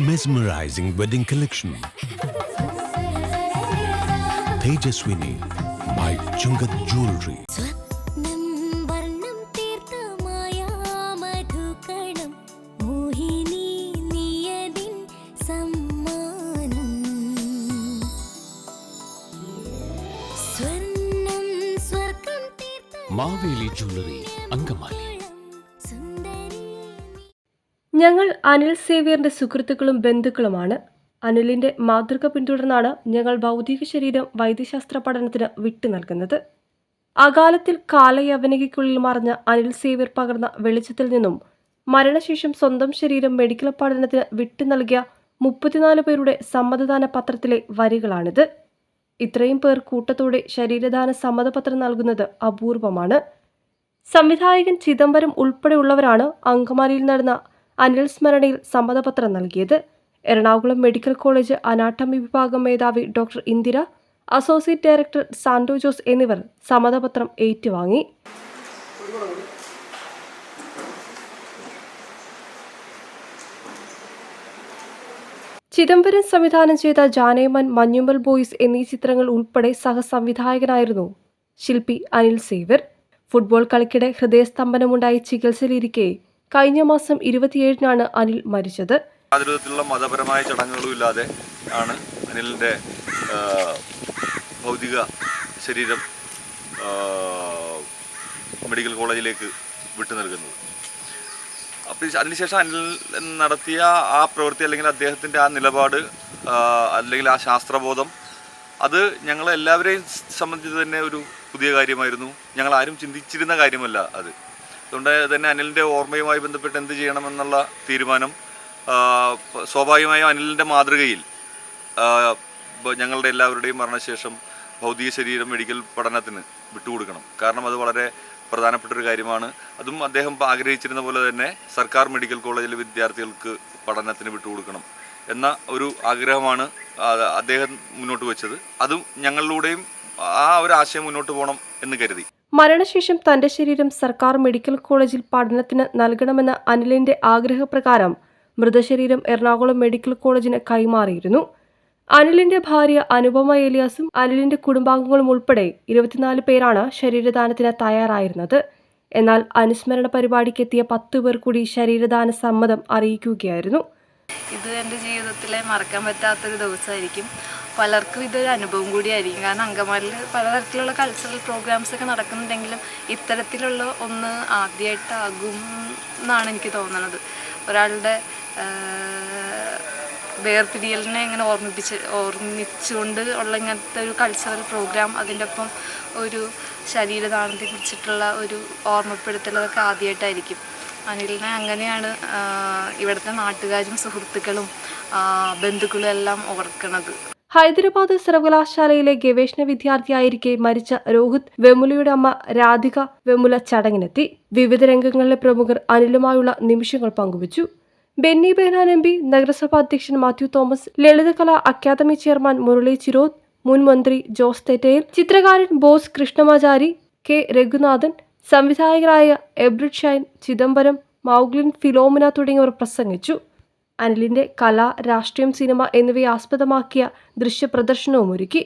mesmerizing wedding collection. Tejaswini by Chungat Jewelry. Maveli jewellery Angamaly. ഞങ്ങൾ അനിൽ സേവ്യറിന്റെ സുഹൃത്തുക്കളും ബന്ധുക്കളുമാണ്. അനിലിന്റെ മാതൃക പിന്തുടർന്നാണ് ഞങ്ങൾ ഭൗതിക ശരീരം വൈദ്യശാസ്ത്ര പഠനത്തിന് വിട്ടു നൽകുന്നത്. അകാലത്തിൽ കാലയവനികയ്ക്കുള്ളിൽ മറഞ്ഞ അനിൽ സേവ്യർ പകർന്ന വെളിച്ചത്തിൽ നിന്നും മരണശേഷം സ്വന്തം ശരീരം മെഡിക്കൽ പഠനത്തിന് വിട്ടു നൽകിയ 34 പേരുടെ സമ്മതദാന പത്രത്തിലെ വരികളാണിത്. ഇത്രയും പേർ കൂട്ടത്തോടെ ശരീരദാന സമ്മതപത്രം നൽകുന്നത് അപൂർവമാണ്. സംവിധായകൻ ചിദംബരം ഉൾപ്പെടെയുള്ളവരാണ് അങ്കമാലിയിൽ നടന്ന അനിൽ സ്മരണയിൽ സമ്മതപത്രം നൽകിയത്. എറണാകുളം മെഡിക്കൽ കോളേജ് അനാട്ടമി വിഭാഗം മേധാവി doctor Indira, associate director Santo Jose എന്നിവർ സമ്മതപത്രം ഏറ്റുവാങ്ങി. ചിദംബരം സംവിധാനം ചെയ്ത ജാനേമൻ, മഞ്ഞുമ്മൽ ബോയ്സ് എന്നീ ചിത്രങ്ങൾ ഉൾപ്പെടെ സഹസംവിധായകനായിരുന്നു ശില്പി അനിൽ സേവ്യർ. ഫുട്ബോൾ കളിക്കിടെ ഹൃദയസ്തംഭനമുണ്ടായി ചികിത്സയിലിരിക്കെ കഴിഞ്ഞ മാസം 27-നാണ് അനിൽ മരിച്ചത്. യാതൊരു വിധത്തിലുള്ള മതപരമായ ചടങ്ങുകളും ഇല്ലാതെ ആണ് അനിലിൻ്റെ ഭൗതിക ശരീരം മെഡിക്കൽ കോളേജിലേക്ക് വിട്ടു നൽകുന്നത്. അപ്പോൾ അതിനുശേഷം അനിൽ നടത്തിയ ആ പ്രവൃത്തി, അല്ലെങ്കിൽ അദ്ദേഹത്തിൻ്റെ ആ നിലപാട്, അല്ലെങ്കിൽ ആ ശാസ്ത്രബോധം, അത് ഞങ്ങളെല്ലാവരെയും സംബന്ധിച്ച് തന്നെ ഒരു പുതിയ കാര്യമായിരുന്നു. ഞങ്ങൾ ആരും ചിന്തിച്ചിരുന്ന കാര്യമല്ല അത്. അതുകൊണ്ട് തന്നെ അനിലിൻ്റെ ഓർമ്മയുമായി ബന്ധപ്പെട്ട് എന്ത് ചെയ്യണമെന്നുള്ള തീരുമാനം സ്വാഭാവികമായും അനിലിൻ്റെ മാതൃകയിൽ ഞങ്ങളുടെ എല്ലാവരുടെയും മരണശേഷം ഭൗതിക ശരീരം മെഡിക്കൽ പഠനത്തിന് വിട്ടുകൊടുക്കണം. കാരണം അത് വളരെ പ്രധാനപ്പെട്ടൊരു കാര്യമാണ്. അതും അദ്ദേഹം ആഗ്രഹിച്ചിരുന്ന പോലെ തന്നെ സർക്കാർ മെഡിക്കൽ കോളേജിലെ വിദ്യാർത്ഥികൾക്ക് പഠനത്തിന് വിട്ടുകൊടുക്കണം എന്ന ഒരു ആഗ്രഹമാണ് അദ്ദേഹം മുന്നോട്ട് വെച്ചത്. അതും ഞങ്ങളിലൂടെയും ആ ഒരു ആശയം മുന്നോട്ട് പോകണം എന്ന് കരുതി. മരണശേഷം തന്റെ ശരീരം സർക്കാർ മെഡിക്കൽ കോളേജിൽ പഠനത്തിന് നൽകണമെന്ന അനിലിന്റെ ആഗ്രഹപ്രകാരം മൃതശരീരം എറണാകുളം മെഡിക്കൽ കോളേജിന് കൈമാറിയിരുന്നു. അനിലിന്റെ ഭാര്യ അനുപമ ഏലിയാസും അനിലിന്റെ കുടുംബാംഗങ്ങളും ഉൾപ്പെടെ 24 പേരാണ് ശരീരദാനത്തിന് തയ്യാറായിരുന്നത്. എന്നാൽ അനുസ്മരണ പരിപാടിക്ക് എത്തിയ 10 പേർ കൂടി ശരീരദാന സമ്മതം അറിയിക്കുകയായിരുന്നു. ഇത് എൻ്റെ ജീവിതത്തിലെ മറക്കാൻ പറ്റാത്തൊരു ദിവസമായിരിക്കും. പലർക്കും ഇതൊരു അനുഭവം കൂടിയായിരിക്കും. കാരണം അങ്കമാലിയിൽ പലതരത്തിലുള്ള കൾച്ചറൽ പ്രോഗ്രാംസ് ഒക്കെ നടക്കുന്നുണ്ടെങ്കിലും ഇത്തരത്തിലുള്ള ഒന്ന് ആദ്യമായിട്ടാകും എന്നാണ് എനിക്ക് തോന്നുന്നത്. ഒരാളുടെ വേർപിരിയലിനെ ഇങ്ങനെ ഓർമ്മിച്ചുകൊണ്ട് ഉള്ള ഇങ്ങനത്തെ ഒരു കൾച്ചറൽ പ്രോഗ്രാം, അതിൻ്റെ ഒപ്പം ഒരു ശരീരദാനത്തെ കുറിച്ചിട്ടുള്ള ഒരു ഓർമ്മപ്പെടുത്തലൊക്കെ ആദ്യമായിട്ടായിരിക്കും. അനിലിനെ അങ്ങനെയാണ് ഇവിടുത്തെ നാട്ടുകാരും സുഹൃത്തുക്കളും ബന്ധുക്കളും എല്ലാം ഓർക്കുന്നത്. ഹൈദരാബാദ് സർവകലാശാലയിലെ ഗവേഷണ വിദ്യാർത്ഥിയായിരിക്കെ മരിച്ച രോഹിത് വെമുലയുടെ അമ്മ രാധിക വെമുല ചടങ്ങിനെത്തി. വിവിധ രംഗങ്ങളിലെ പ്രമുഖർ അനിലുമായുള്ള നിമിഷങ്ങൾ പങ്കുവച്ചു. ബെന്നി ബെഹനാൻ എം പി, നഗരസഭാ അധ്യക്ഷൻ മാത്യു തോമസ്, ലളിതകലാ അക്കാദമി ചെയർമാൻ മുരളി ചിരോദ്, മുൻ മന്ത്രി ജോസ് തെറ്റയിൽ, ചിത്രകാരൻ ബോസ് കൃഷ്ണമാചാരി, കെ രഘുനാഥൻ, സംവിധായകരായ എബ്രിഡ് ഷൈൻ, ചിദംബരം, മൗഗ്ലിൻ ഫിലോമിന തുടങ്ങിയവർ പ്രസംഗിച്ചു. അനിലിന്റെ കല, രാഷ്ട്രീയം, സിനിമ എന്നിവയെ ആസ്പദമാക്കിയ ദൃശ്യപ്രദർശനവും ഒരുക്കി.